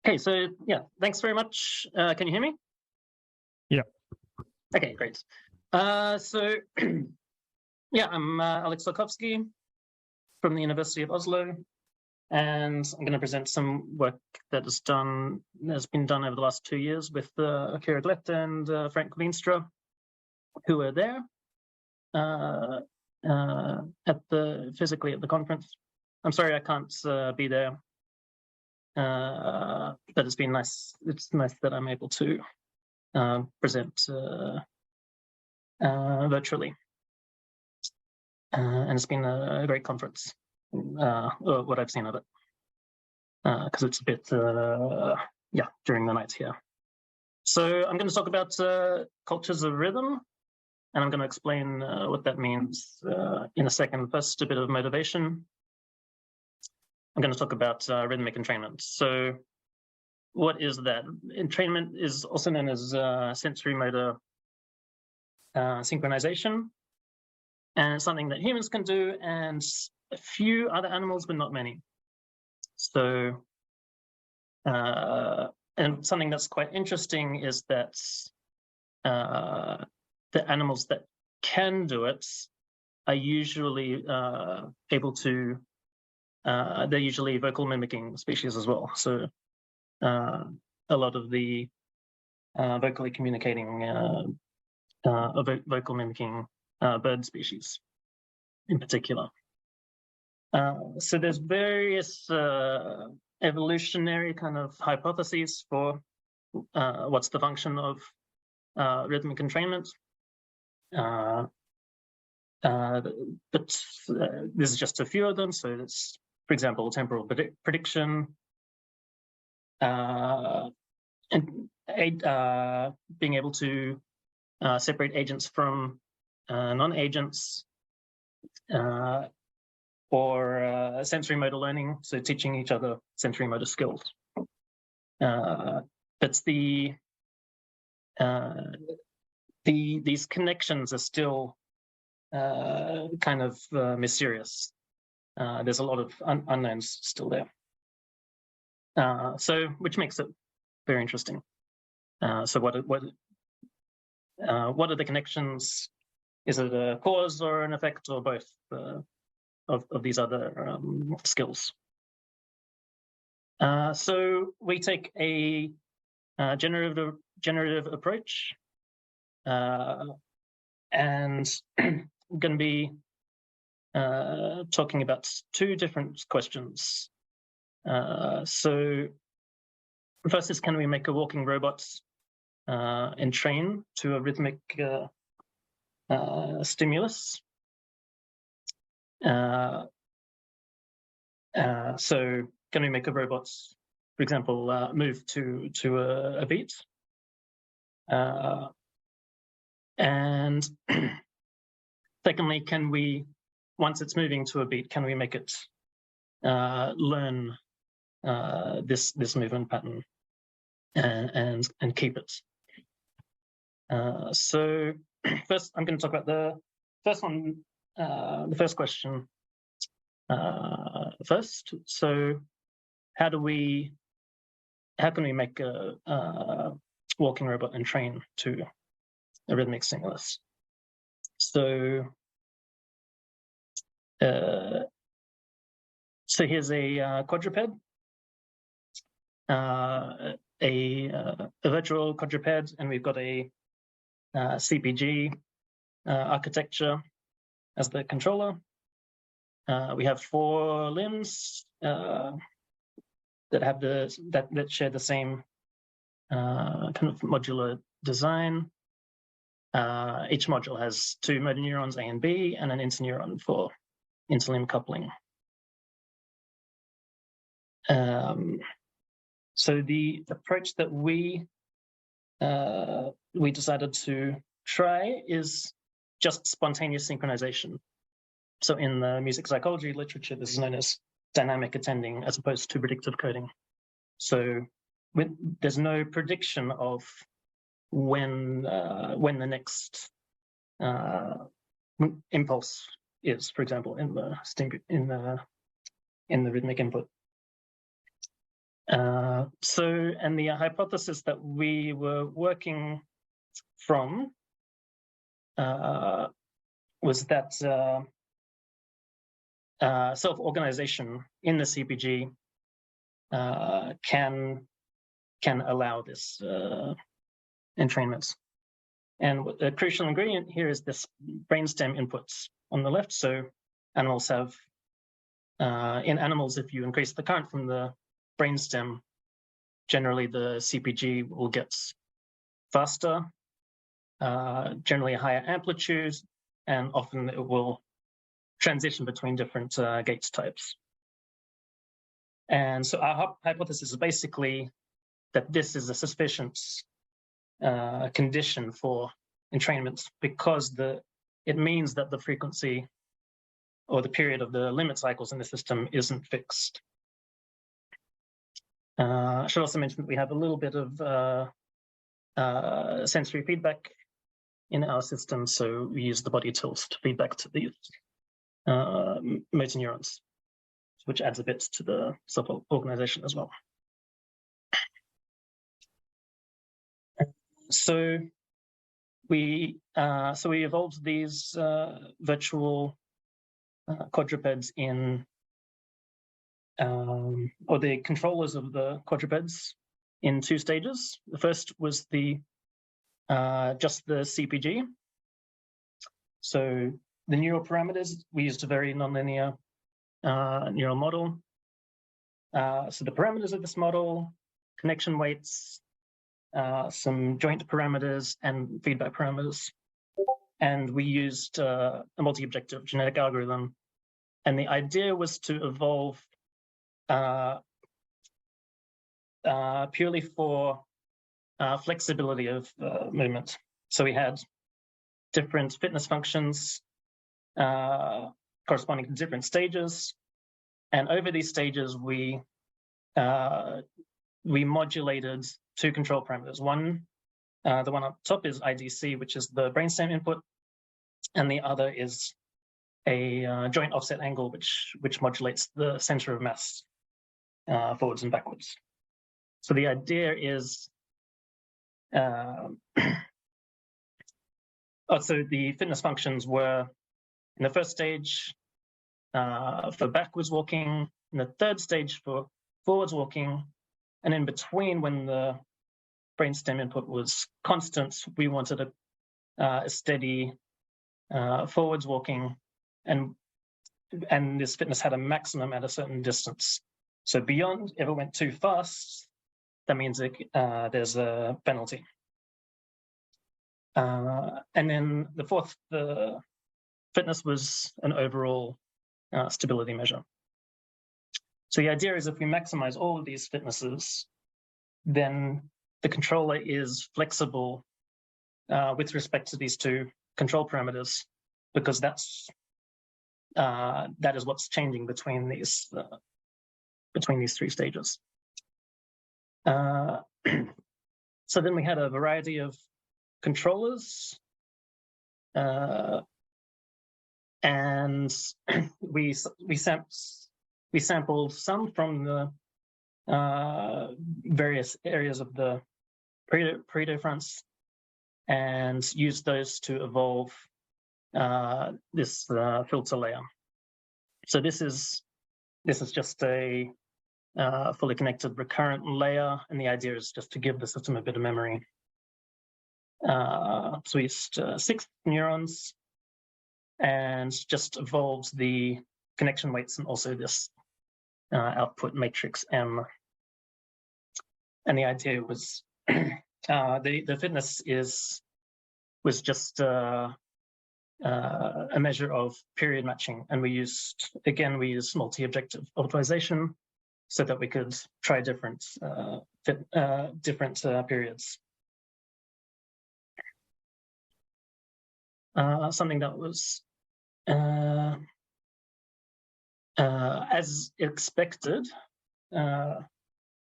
Okay, so yeah, thanks very much. Can you hear me? Yeah. Okay, great. So yeah, I'm Alex Szorkovszky from the University of Oslo, and I'm going to present some work that has been done over the last 2 years with Kyrre Glette and Veenstra, who are there physically at the conference. I'm sorry I can't be there. But it's been nice. It's nice that I'm able to present virtually, and it's been a great conference. What I've seen of it, because it's a bit during the night here. So I'm going to talk about cultures of rhythm, and I'm going to explain what that means in a second. First, a bit of motivation. I'm going to talk about rhythmic entrainment. So what is that? Entrainment is also known as sensory motor synchronization, and it's something that humans can do and a few other animals, but not many. So, and something that's quite interesting is that the animals that can do it are usually able to they're usually vocal mimicking species as well. So a lot of the vocally communicating, vocal mimicking bird species in particular. So there's various evolutionary kind of hypotheses for what's the function of rhythmic entrainment. But this is just a few of them. So that's, for example, temporal prediction, and being able to separate agents from non-agents, or sensory motor learning, so teaching each other sensory motor skills. But these connections are still kind of mysterious. There's a lot of unknowns still there. So which makes it very interesting. So what are the connections? Is it a cause or an effect, or both of these other skills? So we take a generative approach, and I'm going to be talking about two different questions. So first is, can we make a walking robot entrain to a rhythmic stimulus? So can we make a robot, for example, move to a beat? And secondly, can we, once it's moving to a beat, can we make it learn this movement pattern and keep it? So first, I'm going to talk about the first one, the first question first. So how can we make a walking robot entrain to a rhythmic stimulus? So so here's a quadruped, a virtual quadruped, and we've got a CPG architecture as the controller. We have 4 limbs that have that share the same kind of modular design. Each module has 2 motor neurons, A and B, and an interneuron for interlimb coupling. So the approach that we decided to try is just spontaneous synchronization. So in the music psychology literature, this is known as dynamic attending as opposed to predictive coding. So there's no prediction of when the next impulse is, for example, in the rhythmic input. And the hypothesis that we were working from was that self-organization in the CPG can allow this entrainment. And the crucial ingredient here is this brainstem inputs on the left. So animals have, in animals, if you increase the current from the brainstem, generally the CPG will get faster, generally a higher amplitude, and often it will transition between different gates types. And so our hypothesis is basically that this is a sufficient condition for entrainment, because it means that the frequency or the period of the limit cycles in the system isn't fixed. I should also mention that we have a little bit of sensory feedback in our system, so we use the body tilt to feed back to these motor neurons, which adds a bit to the self-organization as well. So we evolved these virtual quadrupeds in, or the controllers of the quadrupeds in 2 stages. The first was just the CPG. So the neural parameters, we used a very nonlinear neural model. So the parameters of this model, connection weights, some joint parameters and feedback parameters. And we used a multi-objective genetic algorithm. And the idea was to evolve purely for flexibility of movement. So we had different fitness functions corresponding to different stages. And over these stages, we modulated 2 control parameters. One, the one up top is IDC, which is the brainstem input, and the other is a joint offset angle, which modulates the center of mass forwards and backwards. So the idea is, so the fitness functions were in the first stage for backwards walking, in the third stage for forwards walking, and in between, when the brainstem input was constant, we wanted a steady forwards walking, and this fitness had a maximum at a certain distance. So beyond, if it went too fast, that means there's a penalty. And then the fitness was an overall stability measure. So the idea is, if we maximize all of these fitnesses, then the controller is flexible with respect to these 2 control parameters, because that is what's changing between these 3 stages. So then we had a variety of controllers, and we sampled some from the various areas of the Pareto fronts, and used those to evolve this filter layer. So this is just a fully connected recurrent layer, and the idea is just to give the system a bit of memory. So we used 6 neurons and just evolved the connection weights and also this output matrix M. And the idea was the fitness was just a measure of period matching, and we used multi-objective optimization so that we could try different periods. Something that was as expected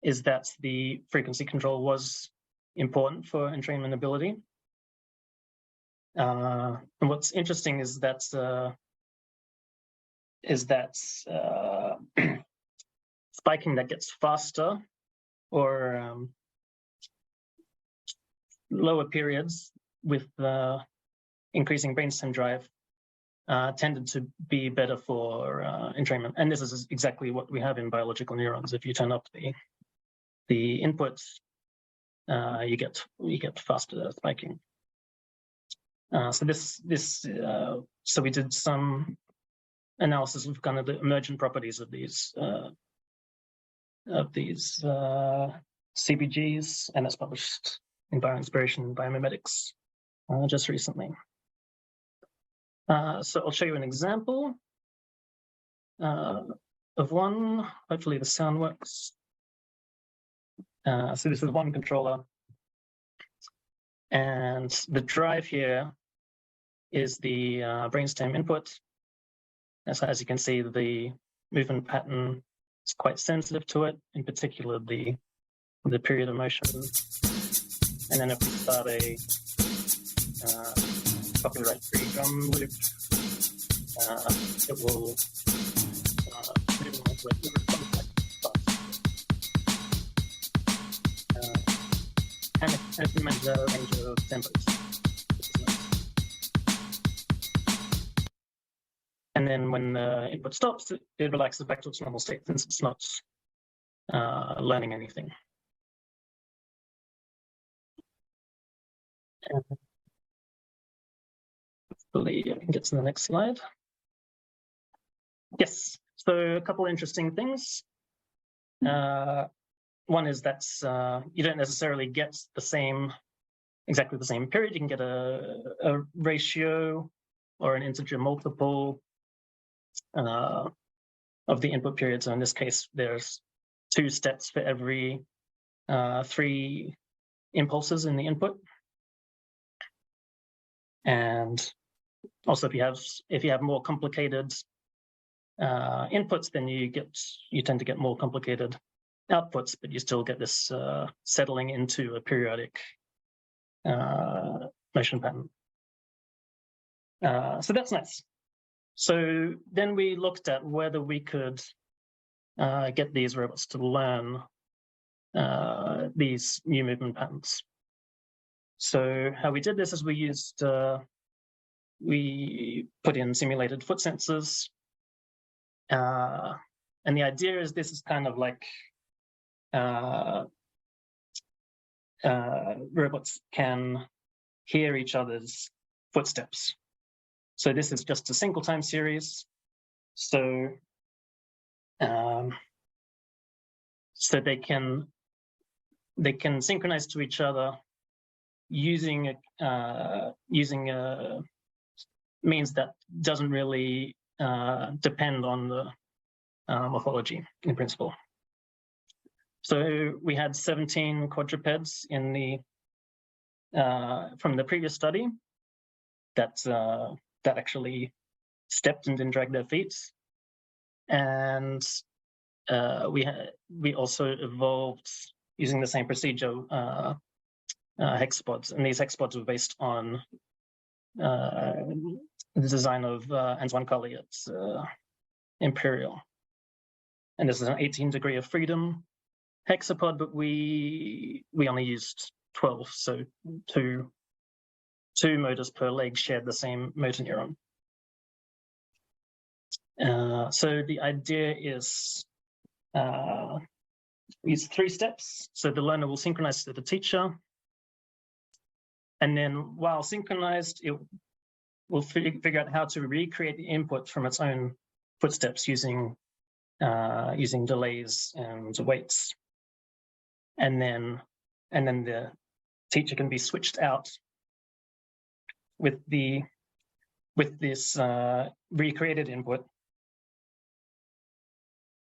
is that the frequency control was important for entrainment ability. And what's interesting is that spiking that gets faster or lower periods with increasing brainstem drive tended to be better for entrainment. And this is exactly what we have in biological neurons. If you turn up the inputs, you get faster spiking. So we did some analysis of kind of the emergent properties of these CBGs, and that's published in Bioinspiration and Biomimetics just recently. So I'll show you an example of one. Hopefully the sound works. So this is one controller, and the drive here is the brainstem input. And so as you can see, the movement pattern is quite sensitive to it, in particular the period of motion. And then if we start a copyright-free drum loop, it will move into it. And it implements a range of tempos. And then when the input stops, it relaxes back to its normal state since it's not learning anything. Hopefully I can get to the next slide. Yes, so a couple of interesting things. One is that you don't necessarily get exactly the same period. You can get a ratio or an integer multiple of the input period. So in this case, there's 2 steps for every 3 impulses in the input. And also, if you have more complicated inputs, then you tend to get more complicated outputs, but you still get this settling into a periodic motion pattern. So that's nice. So then we looked at whether we could get these robots to learn these new movement patterns. So how we did this is we put in simulated foot sensors. And the idea is this is kind of like robots can hear each other's footsteps. So this is just a single time series. So they can synchronize to each other using means that doesn't really depend on the morphology in principle. So we had 17 quadrupeds in from the previous study that actually stepped and didn't drag their feet, and we also evolved using the same procedure hexapods, and these hexapods were based on the design of Antoine Colli at Imperial. And this is an 18 degree of freedom hexapod, but we only used 12, so two motors per leg shared the same motor neuron. So the idea is use 3 steps. So the learner will synchronize to the teacher, and then while synchronized, it will figure out how to recreate the input from its own footsteps using delays and weights, and then the teacher can be switched out with this recreated input,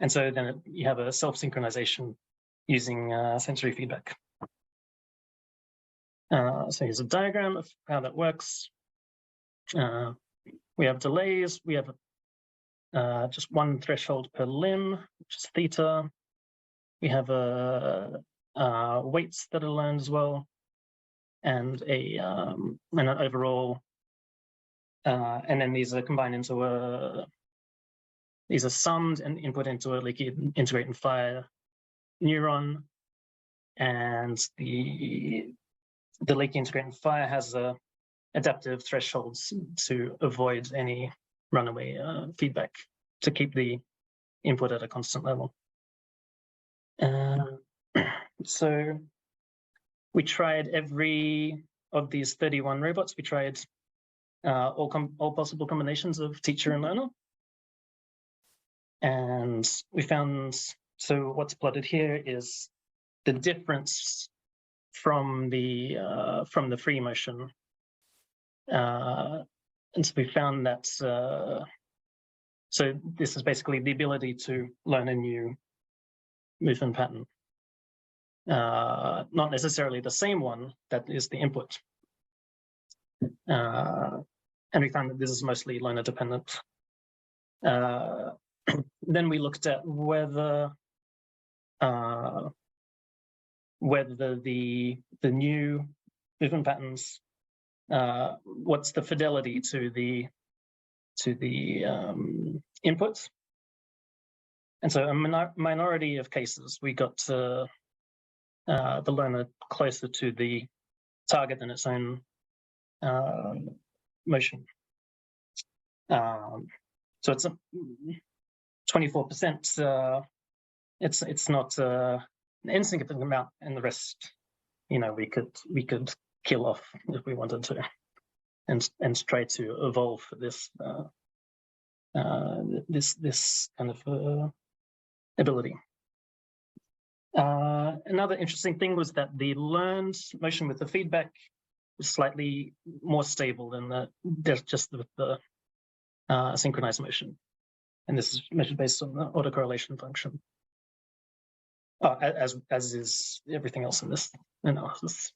and so then you have a self-synchronization using sensory feedback. So here's a diagram of how that works. We have delays. We have just 1 threshold per limb, which is theta. We have weights that are learned as well, and an overall. And then these are combined into these are summed and input into a leaky integrate and fire neuron, and the leaky integrating fire has adaptive thresholds to avoid any runaway feedback to keep the input at a constant level. So we tried every of these 31 robots. We tried all possible combinations of teacher and learner. And we found, so what's plotted here is the difference from the free motion. And so we found that, so this is basically the ability to learn a new movement pattern. Not necessarily the same one that is the input. And we found that this is mostly learner dependent. Then we looked at whether the new movement patterns, what's the fidelity to the inputs. And so a minority of cases, we got the learner closer to the target than its own motion. So it's a 24%. It's not an insignificant amount, and the rest, we could kill off if we wanted to, and try to evolve for this this kind of ability. Another interesting thing was that the learned motion with the feedback was slightly more stable than just with the synchronized motion. And this is measured based on the autocorrelation function, as is everything else in this analysis.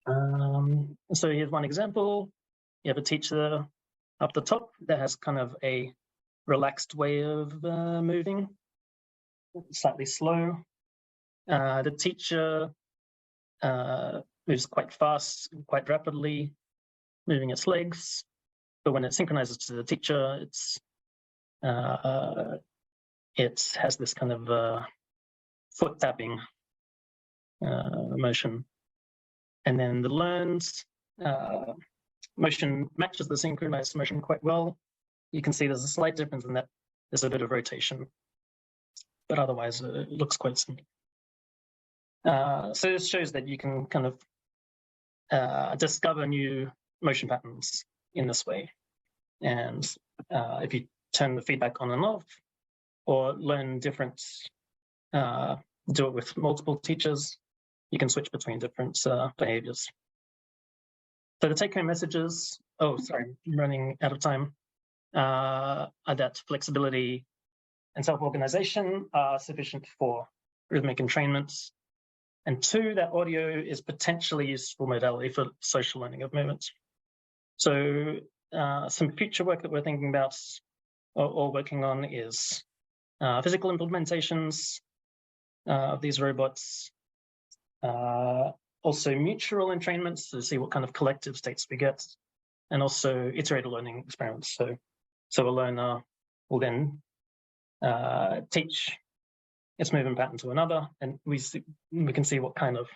So here's one example. You have a teacher up the top that has kind of a relaxed way of moving, slightly slow. The teacher moves quite fast, quite rapidly, moving its legs. But when it synchronizes to the teacher, it has this kind of foot tapping motion. And then the learned motion matches the synchronized motion quite well. You can see there's a slight difference in that there's a bit of rotation, but otherwise it looks quite similar. So this shows that you can kind of discover new motion patterns in this way. And if you turn the feedback on and off, or learn different, do it with multiple teachers, you can switch between different behaviors. So the take-home messages, I'm running out of time, are that flexibility and self-organization are sufficient for rhythmic entrainment. And 2, that audio is potentially useful modality for social learning of movement. So some future work that we're thinking about or working on is physical implementations of these robots, also mutual entrainments to see what kind of collective states we get, and also iterative learning experiments. So a learner will then teach its movement pattern to another, and we can see what kind of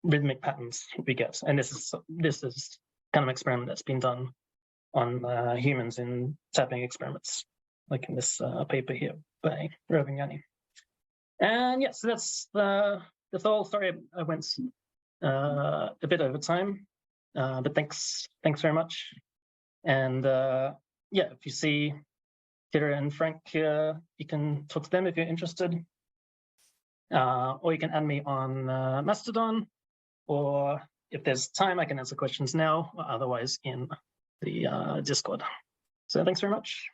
rhythmic patterns we get. And this is kind of experiment that's been done on humans in tapping experiments, like in this paper here by Rovignani. And yes, so that's all. Sorry, I went a bit over time, but thanks very much. And yeah, if you see Kyrre and Frank, you can talk to them if you're interested, or you can add me on Mastodon, or if there's time, I can answer questions now, or otherwise in the Discord. So thanks very much.